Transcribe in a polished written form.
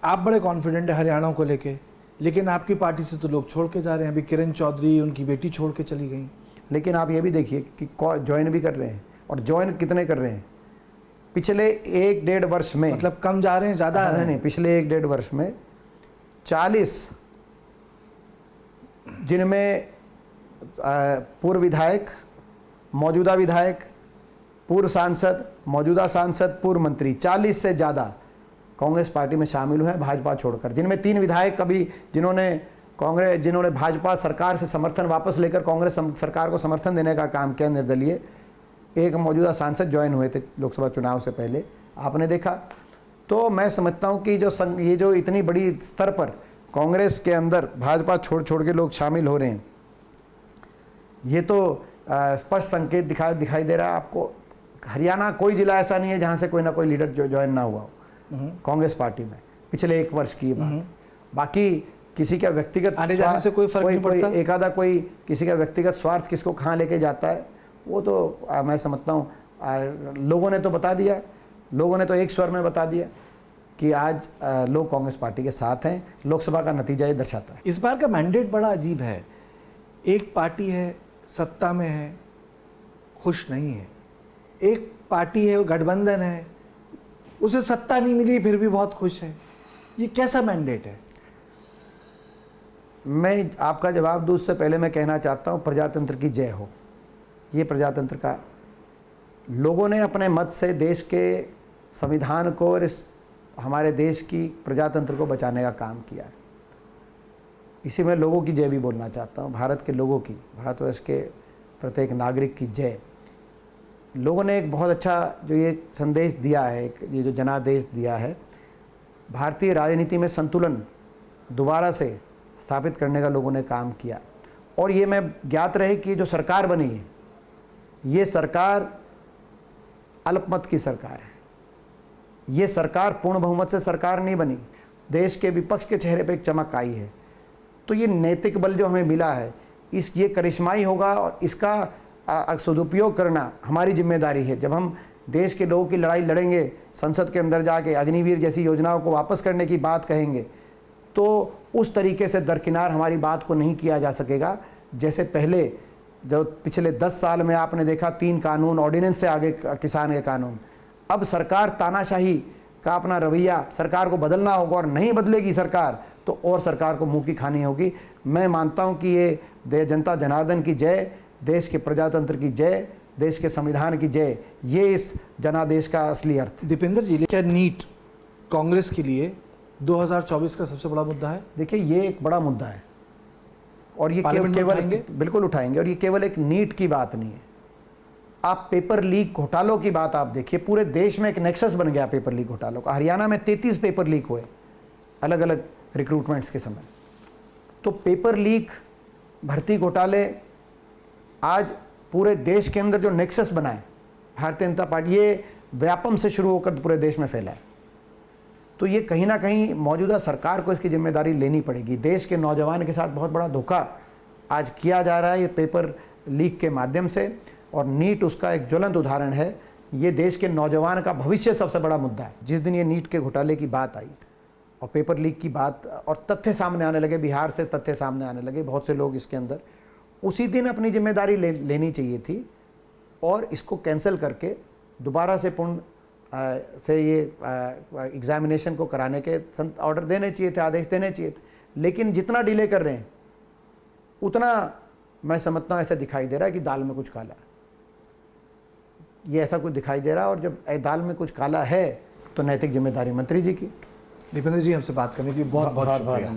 आप बड़े कॉन्फिडेंट है हरियाणा को लेके, लेकिन आपकी पार्टी से तो लोग छोड़ के जा रहे हैं। अभी किरण चौधरी उनकी बेटी छोड़ के चली गई। लेकिन आप ये भी देखिए कि ज्वाइन भी कर रहे हैं, और ज्वाइन कितने कर रहे हैं पिछले 1-1.5 वर्ष में। मतलब कम जा रहे हैं, ज़्यादा नहीं, पिछले 1-1.5 वर्ष में 40, जिनमें पूर्व विधायक, मौजूदा विधायक, पूर्व सांसद, मौजूदा सांसद, पूर्व मंत्री, 40 से ज़्यादा कांग्रेस पार्टी में शामिल हुए हैं भाजपा छोड़कर। जिनमें 3 विधायक कभी जिन्होंने भाजपा सरकार से समर्थन वापस लेकर कांग्रेस सरकार को समर्थन देने का काम किया निर्दलीय। एक मौजूदा सांसद ज्वाइन हुए थे लोकसभा चुनाव से पहले, आपने देखा। तो मैं समझता हूं कि ये जो इतनी बड़ी स्तर पर कांग्रेस के अंदर भाजपा छोड़ के लोग शामिल हो रहे हैं, ये तो स्पष्ट संकेत दिखाई दे रहा है आपको। हरियाणा कोई जिला ऐसा नहीं है जहां से कोई ना कोई लीडर ज्वाइन ना हुआ हो कांग्रेस पार्टी में पिछले 1 वर्ष की ये बात। बाकी किसी का व्यक्तिगत आने जाने से कोई फर्क नहीं पड़ता। एक आधा कोई किसी का व्यक्तिगत स्वार्थ किसको कहाँ लेके जाता है, वो तो मैं समझता हूँ लोगों ने तो बता दिया, लोगों ने तो एक स्वर में बता दिया कि आज लोग कांग्रेस पार्टी के साथ हैं। लोकसभा का नतीजा ये दर्शाता है। इस बार का मैंडेट बड़ा अजीब है। एक पार्टी है सत्ता में है, खुश नहीं है। एक पार्टी है वो गठबंधन है, उसे सत्ता नहीं मिली फिर भी बहुत खुश है। ये कैसा मैंडेट है? मैं आपका जवाब दूं उससे पहले मैं कहना चाहता हूं प्रजातंत्र की जय हो। ये प्रजातंत्र का लोगों ने अपने मत से देश के संविधान को और इस हमारे देश की प्रजातंत्र को बचाने का काम किया है। इसी में लोगों की जय भी बोलना चाहता हूँ, भारत के लोगों की, भारतवर्ष के प्रत्येक नागरिक की जय। लोगों ने एक बहुत अच्छा जो ये संदेश दिया है, ये जो जनादेश दिया है, भारतीय राजनीति में संतुलन दोबारा से स्थापित करने का लोगों ने काम किया। और ये मैं ज्ञात रहे कि जो सरकार बनी है, ये सरकार अल्पमत की सरकार है। ये सरकार पूर्ण बहुमत से सरकार नहीं बनी। देश के विपक्ष के चेहरे पे एक चमक आई है। तो ये नैतिक बल जो हमें मिला है, ये करिश्माई होगा और इसका सदुपयोग करना हमारी जिम्मेदारी है। जब हम देश के लोगों की लड़ाई लड़ेंगे, संसद के अंदर जाके अग्निवीर जैसी योजनाओं को वापस करने की बात कहेंगे, तो उस तरीके से दरकिनार हमारी बात को नहीं किया जा सकेगा जैसे पहले जो पिछले 10 साल में आपने देखा 3 कानून, ऑर्डिनेंस से आगे किसान के कानून। अब सरकार तानाशाही का अपना रवैया, सरकार को बदलना होगा और नहीं बदलेगी सरकार तो और सरकार को मुंह की खानी होगी। मैं मानता हूं कि ये जनता जनार्दन की जय, देश के प्रजातंत्र की जय, देश के संविधान की जय, ये इस जनादेश का असली अर्थ। दीपेंद्र जी, क्या नीट कांग्रेस के लिए 2024 का सबसे बड़ा मुद्दा है? देखिए, ये एक बड़ा मुद्दा है और ये केवल बिल्कुल उठाएंगे। और ये केवल एक नीट की बात नहीं है। आप पेपर लीक घोटालों की बात आप देखिए, पूरे देश में एक नेक्सस बन गया पेपर लीक घोटालों का। हरियाणा में 33 पेपर लीक हुए अलग अलग रिक्रूटमेंट्स के समय। तो पेपर लीक, भर्ती घोटाले, आज पूरे देश के अंदर जो नेक्सस बना है भारतीय जनता पार्टी, ये व्यापम से शुरू होकर पूरे देश में फैला है। तो ये कहीं ना कहीं मौजूदा सरकार को इसकी जिम्मेदारी लेनी पड़ेगी। देश के नौजवान के साथ बहुत बड़ा धोखा आज किया जा रहा है ये पेपर लीक के माध्यम से, और नीट उसका एक ज्वलंत उदाहरण है। ये देश के नौजवान का भविष्य सबसे बड़ा मुद्दा है। जिस दिन ये नीट के घोटाले की बात आई और पेपर लीक की बात और तथ्य सामने आने लगे, बिहार से तथ्य सामने आने लगे, बहुत से लोग इसके अंदर, उसी दिन अपनी जिम्मेदारी लेनी चाहिए थी और इसको कैंसिल करके दोबारा से पूर्ण से ये एग्जामिनेशन को कराने के ऑर्डर देने चाहिए थे, आदेश देने चाहिए थे। लेकिन जितना डिले कर रहे हैं उतना मैं समझता हूँ ऐसा दिखाई दे रहा है कि दाल में कुछ काला है। ये ऐसा कुछ दिखाई दे रहा है, और जब दाल में कुछ काला है तो नैतिक जिम्मेदारी मंत्री जी की। दीपेंद्र जी, हमसे बात करने की बहुत बहुत शुक्रिया।